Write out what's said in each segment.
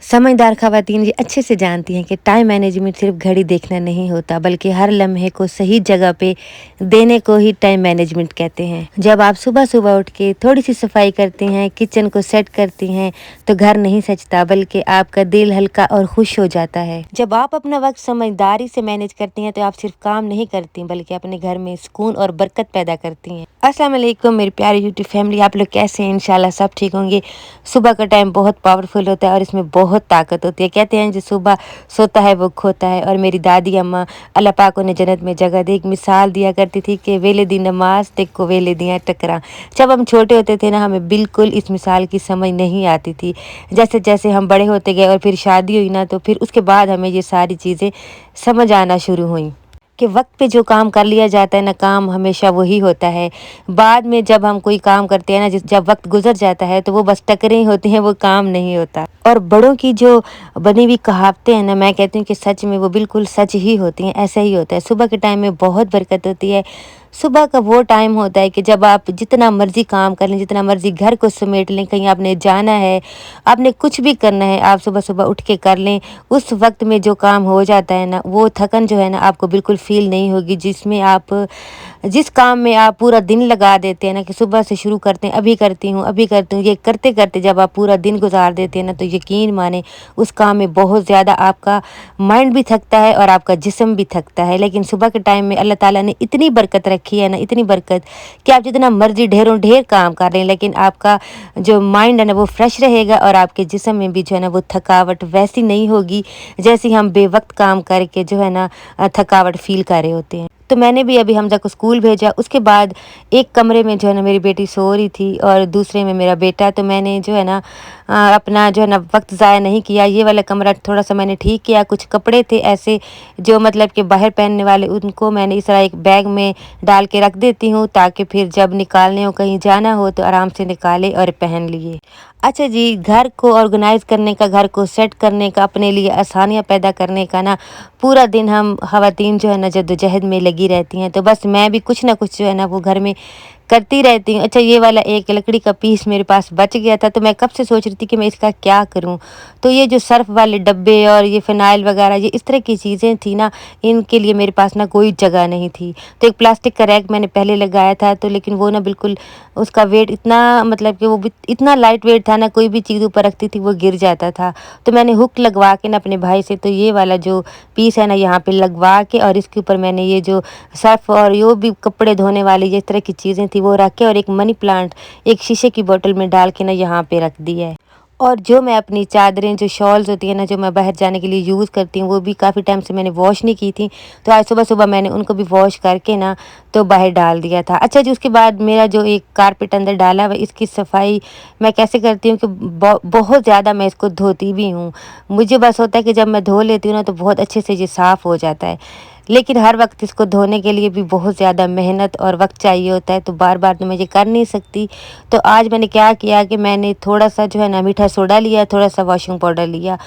समझदार ख़वातीन ये अच्छे से जानती हैं कि टाइम मैनेजमेंट सिर्फ घड़ी देखना नहीं होता, बल्कि हर लम्हे को सही जगह पे देने को ही टाइम मैनेजमेंट कहते हैं। जब आप सुबह-सुबह उठ के थोड़ी-सी सफाई करती हैं, किचन को सेट करती हैं, तो घर नहीं सजता बल्कि आपका दिल हल्का और खुश हो जाता है। जब आप अपना वक़्त समझदारी से मैनेज करती हैं, तो आप सिर्फ काम नहीं करती बल्कि अपने घर में सुकून और बरकत पैदा करती हैं। अस्सलाम वालेकुम मेरी प्यारी यूट्यूब फैमिली, आप लोग कैसे हैं? इंशाल्लाह सब ठीक होंगे। सुबह का टाइम बहुत पावरफुल होता है और इसमें बहुत ताकत होती है। कहते हैं जो सुबह सोता है वो खोता है। और मेरी दादी अम्मा अल्लाह पाक उन्हें जन्नत में जगह दे, एक मिसाल दिया करती थी कि वेले दी नमाज ते को वेले दियाँ टकरा। जब हम छोटे होते थे ना, हमें बिल्कुल इस मिसाल की समझ नहीं आती थी। जैसे जैसे हम बड़े होते गए और फिर शादी हुई ना, तो फिर उसके बाद हमें ये सारी चीज़ें समझ आना शुरू हुई कि वक्त पे जो काम कर लिया जाता है ना, काम हमेशा वही होता है। बाद में जब हम कोई काम करते हैं ना, जब वक्त गुजर जाता है तो वो बस टकरें ही होती हैं, वो काम नहीं होता। और बड़ों की जो बनी हुई कहावतें हैं ना, मैं कहती हूँ कि सच में वो बिल्कुल सच ही होती हैं। ऐसा ही होता है, सुबह के टाइम में बहुत बरकत होती है। सुबह का वो टाइम होता है कि जब आप जितना मर्जी काम कर लें, जितना मर्जी घर को समेट लें, कहीं आपने जाना है, आपने कुछ भी करना है, आप सुबह सुबह उठ के कर लें। उस वक्त में जो काम हो जाता है ना, वो थकन जो है ना आपको बिल्कुल फील नहीं होगी। जिस काम में आप पूरा दिन लगा देते हैं ना, कि सुबह से शुरू करते हैं, अभी करती हूँ अभी करती हूँ, ये करते करते जब आप पूरा दिन गुजार देते हैं ना, तो यकीन माने उस काम में बहुत ज़्यादा आपका माइंड भी थकता है और आपका जिस्म भी थकता है। लेकिन सुबह के टाइम में अल्लाह ताला ने इतनी बरकत रखी है ना, इतनी बरकत कि आप जितना मर्जी ढेरों ढेर काम कर लें, लेकिन आपका जो माइंड है ना वो फ्रेश रहेगा और आपके जिस्म में भी जो है ना वो थकावट वैसी नहीं होगी जैसी हम बेवक्त काम करके जो है ना थकावट फील कर रहे होते हैं। तो मैंने भी अभी हमजा को स्कूल भेजा। उसके बाद एक कमरे में जो है ना मेरी बेटी सो रही थी और दूसरे में मेरा बेटा। तो मैंने जो है ना अपना जो है ना वक्त ज़ाया नहीं किया। ये वाला कमरा थोड़ा सा मैंने ठीक किया। कुछ कपड़े थे ऐसे जो मतलब कि बाहर पहनने वाले, उनको मैंने इस तरह एक बैग में डाल के रख देती हूँ, ताकि फिर जब निकालने हो, कहीं जाना हो, तो आराम से निकाले और पहन लिए। अच्छा जी, घर को ऑर्गेनाइज़ करने का, घर को सेट करने का, अपने लिए आसानियाँ पैदा करने का ना, पूरा दिन हम ख़वातीन जो है ना जद्दोजहद में लगी रहती हैं। तो बस मैं भी कुछ ना कुछ जो है ना वो घर में करती रहती हूँ। अच्छा, ये वाला एक लकड़ी का पीस मेरे पास बच गया था, तो मैं कब से सोच रही थी कि मैं इसका क्या करूँ। तो ये जो सर्फ़ वाले डब्बे और ये फ़िनाइल वगैरह, ये इस तरह की चीज़ें थी ना, इनके लिए मेरे पास ना कोई जगह नहीं थी। तो एक प्लास्टिक का रैक मैंने पहले लगाया था, तो लेकिन वो ना बिल्कुल उसका वेट इतना, मतलब कि वो भी इतना लाइट वेट था ना, कोई भी चीज़ ऊपर रखती थी वो गिर जाता था। तो मैंने हुक लगवा के ना अपने भाई से, तो ये वाला जो पीस है ना यहाँ पे लगवा के, और इसके ऊपर मैंने ये जो सर्फ़ और जो भी कपड़े धोने वाली ये तरह की चीज़ें थी वो रख के, और एक मनी प्लांट एक शीशे की बोतल में डाल के ना यहाँ पे रख दी है। और जो मैं अपनी चादरें, जो शॉल्स होती है ना, जो मैं बाहर जाने के लिए यूज़ करती हूँ, वो भी काफ़ी टाइम से मैंने वॉश नहीं की थी। तो आज सुबह-सुबह मैंने उनको भी वॉश करके ना तो बाहर डाल दिया था। अच्छा जी, उसके बाद मेरा जो एक कारपेट अंदर डाला हुआ, इसकी सफाई मैं कैसे करती हूँ कि बहुत ज़्यादा मैं इसको धोती भी हूँ। मुझे बस होता है कि जब मैं धो लेती हूँ ना, तो बहुत अच्छे से ये साफ़ हो जाता है। लेकिन हर वक्त इसको धोने के लिए भी बहुत ज़्यादा मेहनत और वक्त चाहिए होता है, तो बार-बार तो मैं ये कर नहीं सकती। तो आज मैंने क्या किया कि मैंने थोड़ा-सा जो है ना मीठा सोडा लिया, थोड़ा-सा वॉशिंग पाउडर लिया,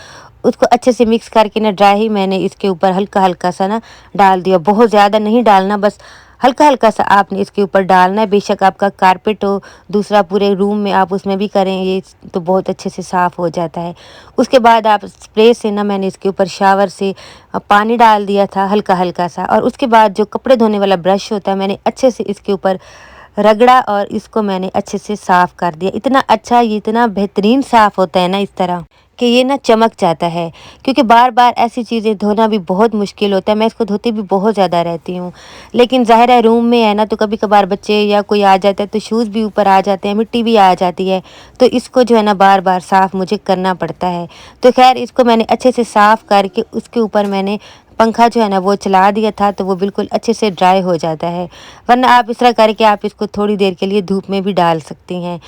उसको अच्छे से मिक्स करके ना ड्राई ही मैंने इसके ऊपर हल्का-हल्का सा ना डाल दिया। बहुत ज़्यादा नहीं डालना, बस हल्का-हल्का सा आपने इसके ऊपर डालना है। बेशक आपका कारपेट हो, दूसरा पूरे रूम में आप उसमें भी करें, ये तो बहुत अच्छे से साफ़ हो जाता है। उसके बाद आप स्प्रे से ना, मैंने इसके ऊपर शावर से पानी डाल दिया था हल्का-हल्का सा, और उसके बाद जो कपड़े धोने वाला ब्रश होता है, मैंने अच्छे से इसके ऊपर रगड़ा और इसको मैंने अच्छे से साफ़ कर दिया। इतना अच्छा, ये इतना बेहतरीन साफ़ होता है ना इस तरह कि ये ना चमक जाता है, क्योंकि बार-बार ऐसी चीज़ें धोना भी बहुत मुश्किल होता है। मैं इसको धोती भी बहुत ज़्यादा रहती हूँ, लेकिन ज़ाहिर है रूम में है ना, तो कभी-कभार बच्चे या कोई आ जाता है तो शूज़ भी ऊपर आ जाते हैं, मिट्टी भी आ जाती है, तो इसको जो है ना बार-बार साफ़ मुझे करना पड़ता है। तो ख़ैर इसको मैंने अच्छे से साफ़ करके उसके ऊपर मैंने पंखा जो है ना वो चला दिया था, तो वो बिल्कुल अच्छे से ड्राई हो जाता है। वरना आप इस तरह करके आप इसको थोड़ी देर के लिए धूप में भी डाल सकती हैं।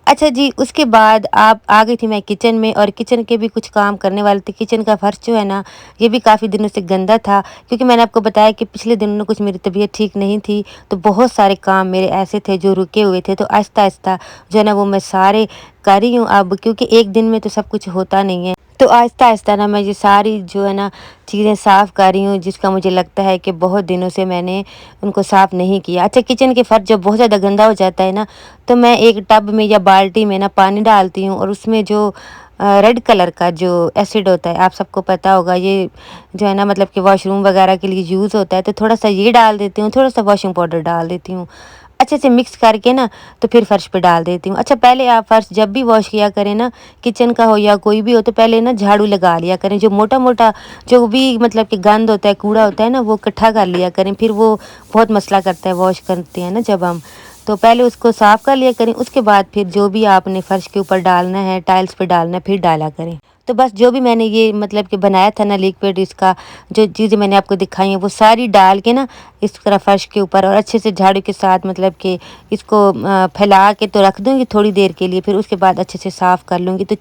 अच्छा जी, उसके बाद आप आ गई थी मैं किचन में, और किचन के भी कुछ काम करने वाले थे। किचन का फ़र्श जो है ना, ये भी काफ़ी दिनों से गंदा था, क्योंकि मैंने आपको बताया कि पिछले दिनों में कुछ मेरी तबीयत ठीक नहीं थी, तो बहुत सारे काम मेरे ऐसे थे जो रुके हुए थे। तो आहिस्ता-आहिस्ता जो है ना वो मैं सारे कर रही हूँ अब, क्योंकि एक दिन में तो सब कुछ होता नहीं है। तो आहिस्ता-आहिस्ता ना मैं ये सारी जो है ना चीज़ें साफ़ कर रही हूँ, जिसका मुझे लगता है कि बहुत दिनों से मैंने उनको साफ़ नहीं किया। अच्छा, किचन के फ़र्श जब बहुत ज़्यादा गंदा हो जाता है ना, तो मैं एक टब में या बाल्टी में ना पानी डालती हूँ, और उसमें जो रेड कलर का जो एसिड होता है, आप सबको पता होगा, ये जो है ना मतलब कि वॉशरूम वगैरह के लिए यूज़ होता है। तो थोड़ा सा ये डाल देती हूँ, थोड़ा सा वॉशिंग पाउडर डाल देती हूँ, अच्छे से मिक्स करके ना तो फिर फ़र्श पे डाल देती हूँ। अच्छा, पहले आप फ़र्श जब भी वॉश किया करें ना, किचन का हो या कोई भी हो, तो पहले ना झाड़ू लगा लिया करें। जो मोटा-मोटा जो भी मतलब कि गंद होता है, कूड़ा होता है ना, वो इकट्ठा कर लिया करें, फिर वो बहुत मसला करता है वॉश करते हैं ना जब हम। तो पहले उसको साफ़ कर लिया करें, उसके बाद फिर जो भी आपने फ़र्श के ऊपर डालना है, टाइल्स पे डालना है, फिर डाला करें। तो बस जो भी मैंने ये मतलब कि बनाया था ना लिक्विड, इसका जो चीज़ें मैंने आपको दिखाई हैं वो सारी डाल के ना इस तरह फ़र्श के ऊपर और अच्छे से झाड़ू के साथ मतलब कि इसको फैला के तो रख दूँगी थोड़ी देर के लिए, फिर उसके बाद अच्छे से साफ़ कर लूँगी। तो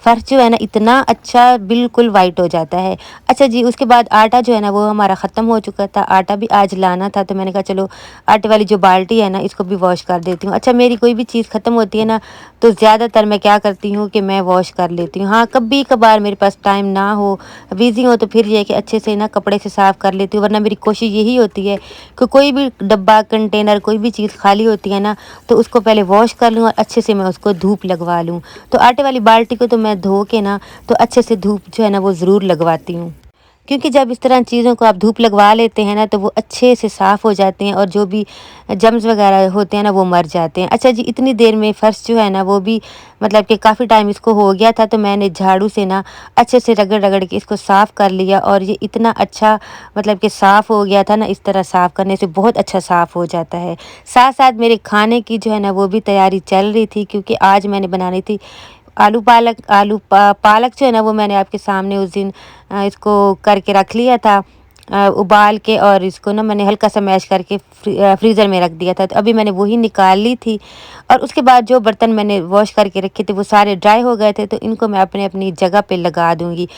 फ़र्श जो है ना इतना अच्छा बिल्कुल वाइट हो जाता है। अच्छा जी, उसके बाद आटा जो है ना वो हमारा ख़त्म हो चुका था, आटा भी आज लाना था, तो मैंने कहा चलो आटे वाली जो बाल्टी है ना इसको भी वॉश कर देती हूँ। अच्छा, मेरी कोई भी चीज़ ख़त्म होती है ना तो ज़्यादातर मैं क्या करती हूँ कि मैं वॉश कर लेती हूँ। हाँ, कभी कभार मेरे पास टाइम ना हो, बिज़ी हो, तो फिर ये है कि अच्छे से ना कपड़े से साफ़ कर लेती हूँ, वरना मेरी कोशिश यही होती है कि कोई भी डब्बा, कंटेनर, कोई भी चीज़ खाली होती है ना तो उसको पहले वॉश कर लूँ और अच्छे से मैं उसको धूप लगवा लूँ। तो आटे वाली बाल्टी को तो मैं धो के ना तो अच्छे से धूप जो है ना वो ज़रूर लगवाती हूँ। क्योंकि जब इस तरह चीज़ों को आप धूप लगवा लेते हैं ना तो वो अच्छे से साफ़ हो जाते हैं और जो भी जर्म्स वगैरह होते हैं ना वो मर जाते हैं। अच्छा जी, इतनी देर में फ़र्श जो है ना वो भी मतलब कि काफ़ी टाइम इसको हो गया था, तो मैंने झाड़ू से ना अच्छे से रगड़-रगड़ के इसको साफ़ कर लिया और ये इतना अच्छा मतलब कि साफ़ हो गया था ना, इस तरह साफ़ करने से बहुत अच्छा साफ़ हो जाता है। साथ-साथ मेरे खाने की जो है ना वो भी तैयारी चल रही थी, क्योंकि आज मैंने बनानी थी पालक जो है ना वो मैंने आपके सामने उस दिन इसको करके रख लिया था, उबाल के, और इसको ना मैंने हल्का सा मैश करके फ्रीज़र में रख दिया था। तो अभी मैंने वही निकाल ली थी और उसके बाद जो बर्तन मैंने वॉश करके रखे थे वो सारे ड्राई हो गए थे, तो इनको मैं अपनी अपनी जगह पे लगा दूँगी।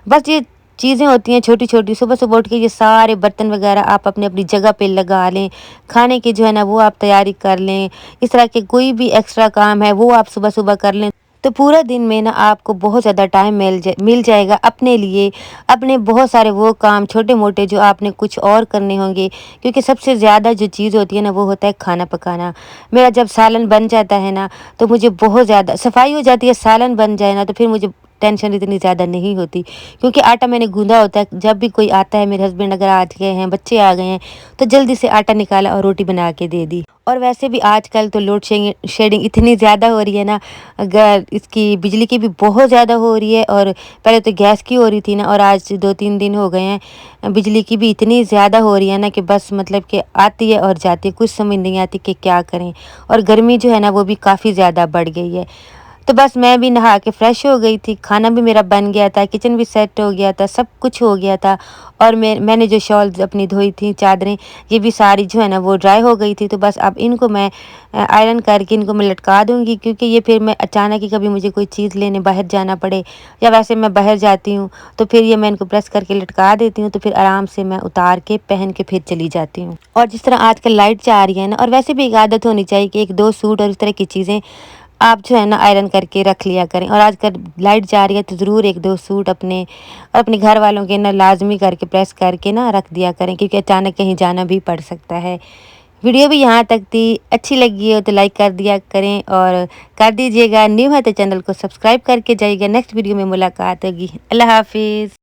बस ये चीज़ें होती हैं छोटी-छोटी, सुबह-सुबह उठ के ये सारे बर्तन वगैरह आप अपनी अपनी जगह पे लगा लें। खाने की जो है ना वो आप तैयारी कर लें। इस तरह के कोई भी एक्स्ट्रा काम है वो आप सुबह-सुबह कर लें। तो पूरा दिन में ना आपको बहुत ज़्यादा टाइम मिल जाएगा अपने लिए, अपने बहुत सारे वो काम छोटे-मोटे जो आपने कुछ और करने होंगे, क्योंकि सबसे ज़्यादा जो चीज़ होती है ना वो होता है खाना पकाना। मेरा जब सालन बन जाता है ना तो मुझे बहुत ज़्यादा सफाई हो जाती है, सालन बन जाए ना तो फिर मुझे टेंशन इतनी ज़्यादा नहीं होती, क्योंकि आटा मैंने गूँधा होता है। जब भी कोई आता है, मेरे हस्बैंड अगर आ गए हैं, बच्चे आ गए हैं, तो जल्दी से आटा निकाला और रोटी बना के दे दी। और वैसे भी आजकल तो लोड शेडिंग इतनी ज़्यादा हो रही है ना, अगर इसकी बिजली की भी बहुत ज़्यादा हो रही है, और पहले तो गैस की हो रही थी ना, और आज 2-3 दिन हो गए हैं बिजली की भी इतनी ज़्यादा हो रही है ना कि बस मतलब कि आती है और जाती है, कुछ समझ नहीं आती कि क्या करें। और गर्मी जो है ना वो भी काफ़ी ज़्यादा बढ़ गई है। तो बस मैं भी नहा के फ्रेश हो गई थी, खाना भी मेरा बन गया था, किचन भी सेट हो गया था, सब कुछ हो गया था। और मैंने जो शॉल्स अपनी धोई थी, चादरें, ये भी सारी जो है ना वो ड्राई हो गई थी। तो बस अब इनको मैं आयरन करके इनको मैं लटका दूँगी, क्योंकि ये फिर मैं अचानक ही कभी मुझे कोई चीज़ लेने बाहर जाना पड़े, या वैसे मैं बाहर जाती हूँ तो फिर ये मैं इनको प्रेस करके लटका देती हूँ, तो फिर आराम से मैं उतार के पहन के फिर चली जाती हूँ। और जिस तरह आजकल लाइट जा रही है ना, और वैसे भी एक आदत होनी चाहिए कि 1-2 सूट और इस तरह की चीज़ें आप जो है ना आयरन करके रख लिया करें। और आजकल लाइट जा रही है तो ज़रूर 1-2 सूट अपने और अपने घर वालों के ना लाज़मी करके प्रेस करके ना रख दिया करें, क्योंकि अचानक कहीं जाना भी पड़ सकता है। वीडियो भी यहाँ तक थी, अच्छी लगी हो तो लाइक कर दिया करें और कर दीजिएगा। न्यू है तो चैनल को सब्सक्राइब करके जाइएगा। नेक्स्ट वीडियो में मुलाकात होगी। अल्लाह हाफ़िज़।